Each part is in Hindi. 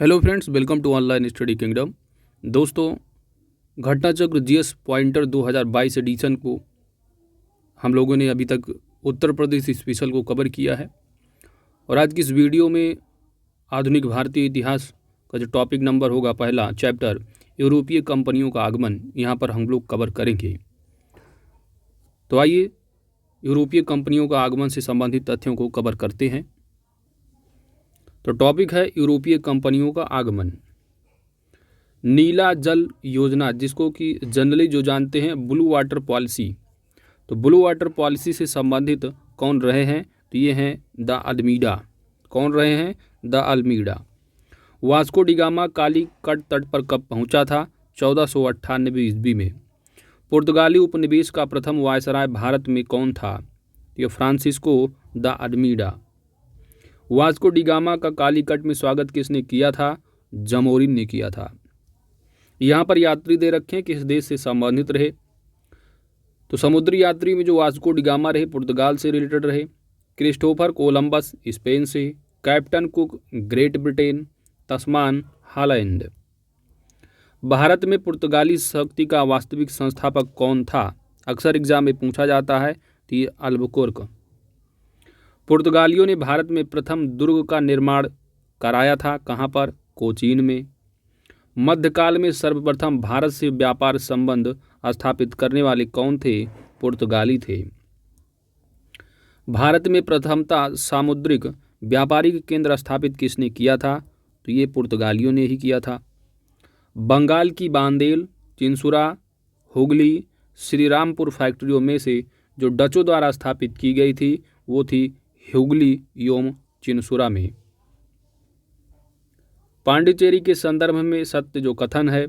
Hello friends, welcome to online study kingdom. दोस्तों, घटनाचक्र जीएस पॉइंटर 2022 एडिशन को हम लोगों ने अभी तक उत्तर प्रदेश स्पेशल को कवर किया है और आज की इस वीडियो में आधुनिक भारतीय इतिहास का जो टॉपिक नंबर होगा, पहला चैप्टर यूरोपीय कंपनियों का आगमन, यहाँ पर हम लोग कवर करेंगे। तो आइए यूरोपीय कंपनियों का आगमन से संबंधित तथ्यों को कवर करते हैं। तो टॉपिक है यूरोपीय कंपनियों का आगमन। नीला जल योजना, जिसको कि जनरली जो जानते हैं ब्लू वाटर पॉलिसी, तो ब्लू वाटर पॉलिसी से संबंधित कौन रहे हैं? तो ये हैं द अल्मीडा। कौन रहे हैं? De Almeida. वास्को डिगामा काली कट तट पर कब पहुंचा था? 1498 ईस्वी में। पुर्तगाली उपनिवेश का प्रथम वायसराय भारत में कौन था? ये Francisco de Almeida. Vasco da Gama का कालीकट में स्वागत किसने किया था? जमोरिन ने किया था। यहाँ पर यात्री दे रखे हैं, किस देश से संबंधित रहे? तो समुद्री यात्री में जो वास्को डिगामा रहे, पुर्तगाल से रिलेटेड रहे। क्रिस्टोफर कोलंबस स्पेन से। Captain Cook Great Britain. Tasman Holland. Bharat में पुर्तगाली शक्ति का वास्तविक संस्थापक कौन था? अक्सर एग्जाम में पूछा जाता है। तो ये अल्बुकर्क। पुर्तगालियों ने भारत में प्रथम दुर्ग का निर्माण कराया था। कहाँ पर? कोचीन में। मध्यकाल में सर्वप्रथम भारत से व्यापार संबंध स्थापित करने वाले कौन थे? पुर्तगाली थे। भारत में प्रथमतः सामुद्रिक व्यापारिक केंद्र स्थापित किसने किया था? तो ये पुर्तगालियों ने ही किया था। बंगाल की बांदेल, चिंसुरा, हुगली, श्रीरामपुर फैक्ट्रियों में से जो डचों द्वारा स्थापित की गई थी वो थी हुगली एवं चिंसुरा में। पांडिचेरी के संदर्भ में सत्य जो कथन है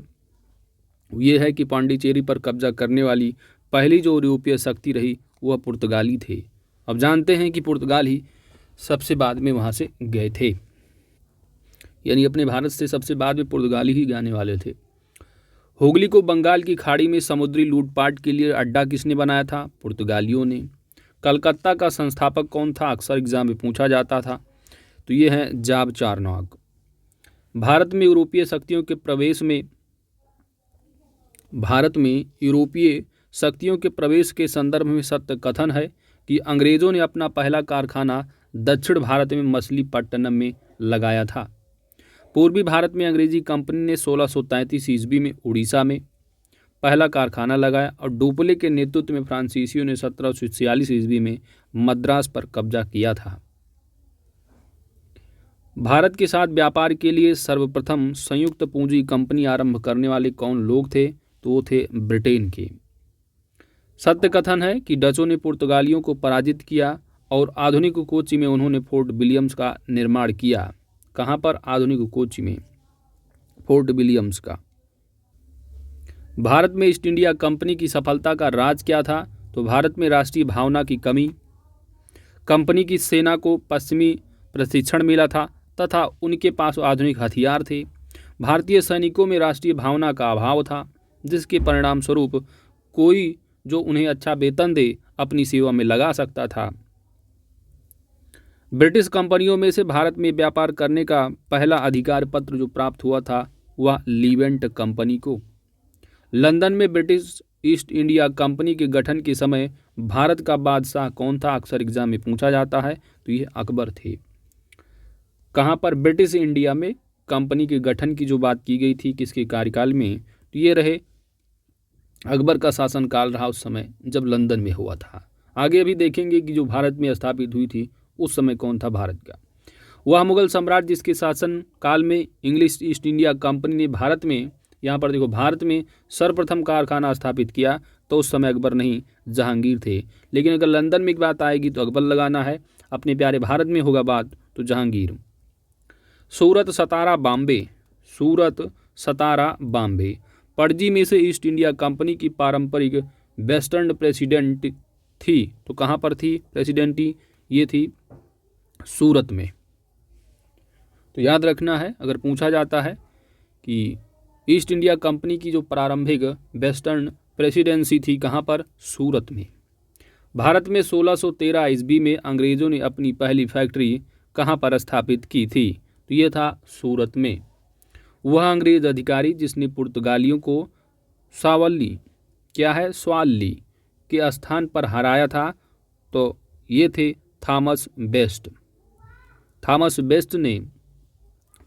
ये है कि पांडिचेरी पर कब्जा करने वाली पहली जो यूरोपीय शक्ति रही वह पुर्तगाली थे। अब जानते हैं कि पुर्तगाल ही सबसे बाद में वहाँ से गए थे, यानी अपने भारत से सबसे बाद में पुर्तगाली ही जाने वाले थे। हुगली को बंगाल की खाड़ी में समुद्री लूटपाट के लिए अड्डा किसने बनाया था? पुर्तगालियों ने। कलकत्ता का संस्थापक कौन था? अक्सर एग्जाम में पूछा जाता था। तो ये है जाब चारनॉग। भारत में यूरोपीय शक्तियों के प्रवेश के संदर्भ में सत्य कथन है कि अंग्रेजों ने अपना पहला कारखाना दक्षिण भारत में मछलीपट्टनम में लगाया था। पूर्वी भारत में अंग्रेजी कंपनी ने 1633 ईस्वी में उड़ीसा में पहला कारखाना लगाया और डुपले के नेतृत्व में फ्रांसीसियों ने 1746 ईस्वी में मद्रास पर कब्जा किया था। भारत के साथ व्यापार के लिए सर्वप्रथम संयुक्त पूंजी कंपनी आरंभ करने वाले कौन लोग थे? तो वो थे ब्रिटेन के। सत्य कथन है कि डचों ने पुर्तगालियों को पराजित किया और आधुनिक कोची में उन्होंने फोर्ट विलियम्स का निर्माण किया। कहाँ पर? आधुनिक कोची में फोर्ट विलियम्स का। भारत में ईस्ट इंडिया कंपनी की सफलता का राज क्या था? तो भारत में राष्ट्रीय भावना की कमी, कंपनी की सेना को पश्चिमी प्रशिक्षण मिला था तथा उनके पास आधुनिक हथियार थे। भारतीय सैनिकों में राष्ट्रीय भावना का अभाव था, जिसके परिणाम स्वरूप कोई जो उन्हें अच्छा वेतन दे अपनी सेवा में लगा सकता था। ब्रिटिश कंपनियों में से भारत में व्यापार करने का पहला अधिकार पत्र जो प्राप्त हुआ था वह लीवेंट कंपनी को। लंदन में ब्रिटिश ईस्ट इंडिया कंपनी के गठन के समय भारत का बादशाह कौन था? अक्सर एग्जाम में पूछा जाता है। तो ये अकबर थे। कहाँ पर? ब्रिटिश इंडिया में कंपनी के गठन की जो बात की गई थी किसके कार्यकाल में? तो ये रहे अकबर का शासनकाल रहा उस समय जब लंदन में हुआ था। आगे अभी देखेंगे कि जो भारत में स्थापित हुई थी उस समय कौन था भारत का। वह मुगल सम्राट जिसके शासन काल में इंग्लिश ईस्ट इंडिया कंपनी ने भारत में, यहाँ पर देखो, भारत में सर्वप्रथम कारखाना स्थापित किया तो उस समय अकबर नहीं जहांगीर थे। लेकिन अगर लंदन में एक बात आएगी तो अकबर लगाना है, अपने प्यारे भारत में होगा बात तो जहांगीर। सूरत सतारा बॉम्बे पणजी में से ईस्ट इंडिया कंपनी की पारंपरिक वेस्टर्न प्रेसिडेंट थी। तो कहाँ पर थी प्रेसिडेंटी? ये थी सूरत में। तो याद रखना है, अगर पूछा जाता है कि ईस्ट इंडिया कंपनी की जो प्रारंभिक वेस्टर्न प्रेसिडेंसी थी कहाँ पर? सूरत में। भारत में 1613 ईस्वी में अंग्रेजों ने अपनी पहली फैक्ट्री कहाँ पर स्थापित की थी? तो ये था सूरत में। वह अंग्रेज अधिकारी जिसने पुर्तगालियों को स्वावल्ली क्या है स्वाल्ली के स्थान पर हराया था, तो ये थे थॉमस बेस्ट। थॉमस बेस्ट ने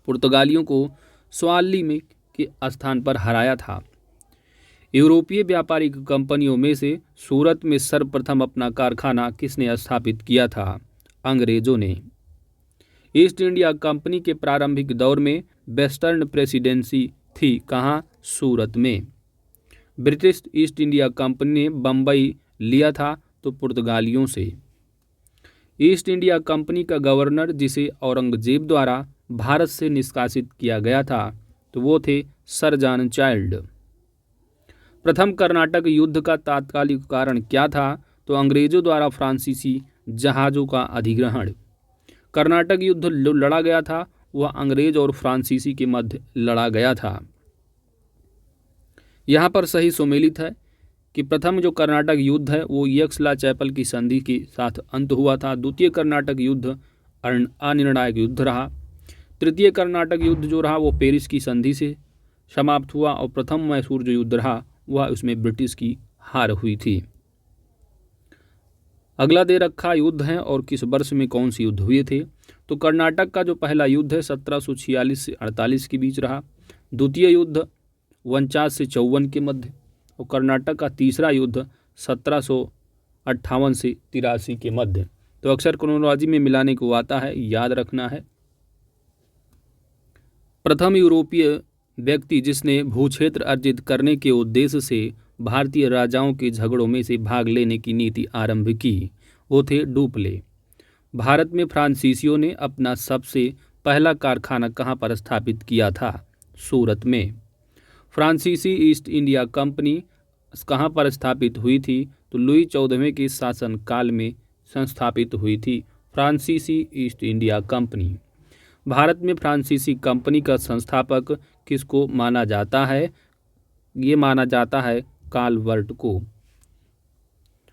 पुर्तगालियों को स्वाल्ली में के स्थान पर हराया था। यूरोपीय व्यापारिक कंपनियों में से सूरत में सर्वप्रथम अपना कारखाना किसने स्थापित किया था? अंग्रेजों ने। ईस्ट इंडिया कंपनी के प्रारंभिक दौर में वेस्टर्न प्रेसिडेंसी थी कहाँ? सूरत में। ब्रिटिश ईस्ट इंडिया कंपनी ने बम्बई लिया था तो पुर्तगालियों से। ईस्ट इंडिया कंपनी का गवर्नर जिसे औरंगजेब द्वारा भारत से निष्कासित किया गया था, तो वो थे सर जॉन चाइल्ड। प्रथम कर्नाटक युद्ध का तात्कालिक कारण क्या था? तो अंग्रेजों द्वारा फ्रांसीसी जहाज़ों का अधिग्रहण। कर्नाटक युद्ध लड़ा गया था वह अंग्रेज और फ्रांसीसी के मध्य लड़ा गया था। यहाँ पर सही सुमेलित है कि प्रथम जो कर्नाटक युद्ध है वो यक्सला चैपल की संधि के साथ अंत हुआ था। द्वितीय कर्नाटक युद्ध अनिर्णायक युद्ध रहा। तृतीय कर्नाटक युद्ध जो रहा वो पेरिस की संधि से समाप्त हुआ और प्रथम मैसूर जो युद्ध रहा वह उसमें ब्रिटिश की हार हुई थी। अगला दे रखा युद्ध है और किस वर्ष में कौन सी युद्ध हुए थे? तो कर्नाटक का जो पहला युद्ध है 1746 से 48 के बीच रहा। द्वितीय युद्ध 49 से 54 के मध्य और कर्नाटक का तीसरा युद्ध 1758 से 83 के मध्य। तो अक्सर क्रोनोलॉजी में मिलाने को आता है, याद रखना है। प्रथम यूरोपीय व्यक्ति जिसने भूक्षेत्र अर्जित करने के उद्देश्य से भारतीय राजाओं के झगड़ों में से भाग लेने की नीति आरंभ की, वो थे डुप्ले। भारत में फ्रांसीसियों ने अपना सबसे पहला कारखाना कहाँ पर स्थापित किया था? सूरत में। फ्रांसीसी ईस्ट इंडिया कंपनी कहाँ पर स्थापित हुई थी? तो लुई 14वें के शासनकाल में संस्थापित हुई थी फ्रांसीसी ईस्ट इंडिया कंपनी। भारत में फ्रांसीसी कंपनी का संस्थापक किसको माना जाता है? ये माना जाता है कालवर्ट को।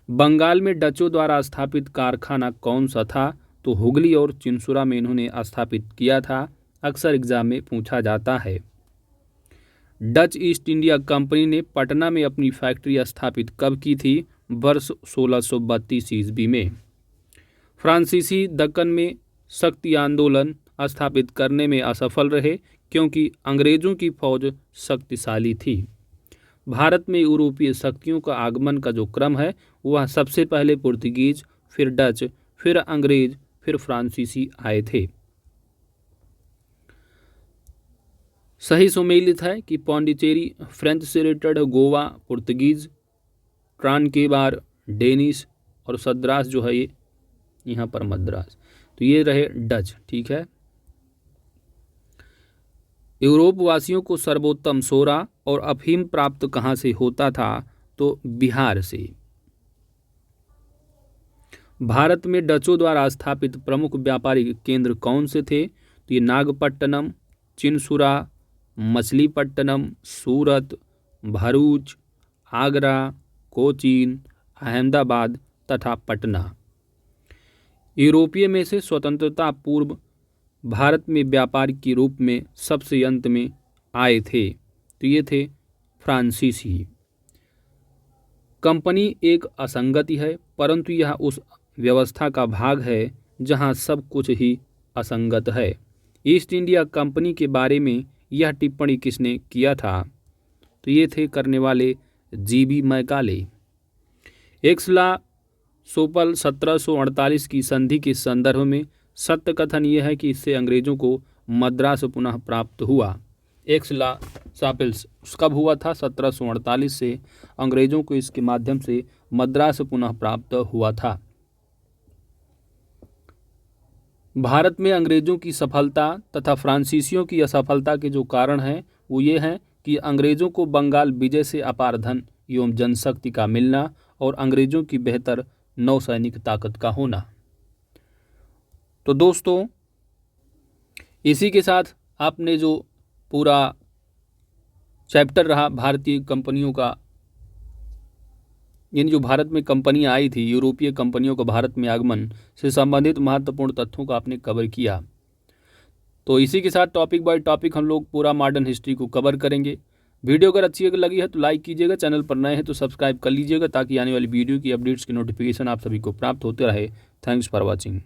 बंगाल में डचों द्वारा स्थापित कारखाना कौन सा था? तो हुगली और चिंसुरा में इन्होंने स्थापित किया था। अक्सर एग्जाम में पूछा जाता है। डच ईस्ट इंडिया कंपनी ने पटना में अपनी फैक्ट्री स्थापित कब की थी? वर्ष 1632 ईस्वी में। फ्रांसीसी दक्कन में शक्ति आंदोलन स्थापित करने में असफल रहे क्योंकि अंग्रेजों की फौज शक्तिशाली थी। भारत में यूरोपीय शक्तियों का आगमन का जो क्रम है वह सबसे पहले पुर्तगीज, फिर डच, फिर अंग्रेज, फिर फ्रांसीसी आए थे। सही सुमेलित है कि पौंडीचेरी फ्रेंच से रिलेटेड, गोवा पुर्तगीज, ट्रांकेबार डेनिश और सद्रास जो है ये यहाँ पर मद्रास, तो ये रहे डच। ठीक है। यूरोप वासियों को सर्वोत्तम सोरा और अफीम प्राप्त कहाँ से होता था? तो बिहार से। भारत में डचों द्वारा स्थापित प्रमुख व्यापारिक केंद्र कौन से थे? तो ये नागपट्टनम, चिनसुरा, मछलीपट्टनम, सूरत, भरूच, आगरा, कोचीन, अहमदाबाद तथा पटना। यूरोपीय में से स्वतंत्रता पूर्व भारत में व्यापार के रूप में सबसे अंत में आए थे, तो ये थे फ्रांसीसी। कंपनी एक असंगति है परंतु यह उस व्यवस्था का भाग है जहां सब कुछ ही असंगत है। ईस्ट इंडिया कंपनी के बारे में यह टिप्पणी किसने किया था? तो ये थे करने वाले जीबी मैकाले। एक्सला चैपल 1748 की संधि के संदर्भ में सत्य कथन यह है कि इससे अंग्रेजों को मद्रास पुनः प्राप्त हुआ। एक्सला चैपल कब हुआ था? 1748 से अंग्रेजों को इसके माध्यम से मद्रास पुनः प्राप्त हुआ था। भारत में अंग्रेजों की सफलता तथा फ्रांसीसियों की असफलता के जो कारण हैं वो ये हैं कि अंग्रेजों को बंगाल विजय से अपार धन एवं जनशक्ति का मिलना और अंग्रेजों की बेहतर नौसैनिक ताकत का होना। तो दोस्तों इसी के साथ आपने जो पूरा चैप्टर रहा भारतीय कंपनियों का, यानी जो भारत में कंपनियां आई थी, यूरोपीय कंपनियों का भारत में आगमन से संबंधित महत्वपूर्ण तथ्यों का आपने कवर किया। तो इसी के साथ टॉपिक बाय टॉपिक हम लोग पूरा मॉडर्न हिस्ट्री को कवर करेंगे। वीडियो अगर अच्छी लगी है तो लाइक कीजिएगा, चैनल पर नए हैं तो सब्सक्राइब कर लीजिएगा ताकि आने वाली वीडियो की अपडेट्स की नोटिफिकेशन आप सभी को प्राप्त होते रहे। Thanks for watching.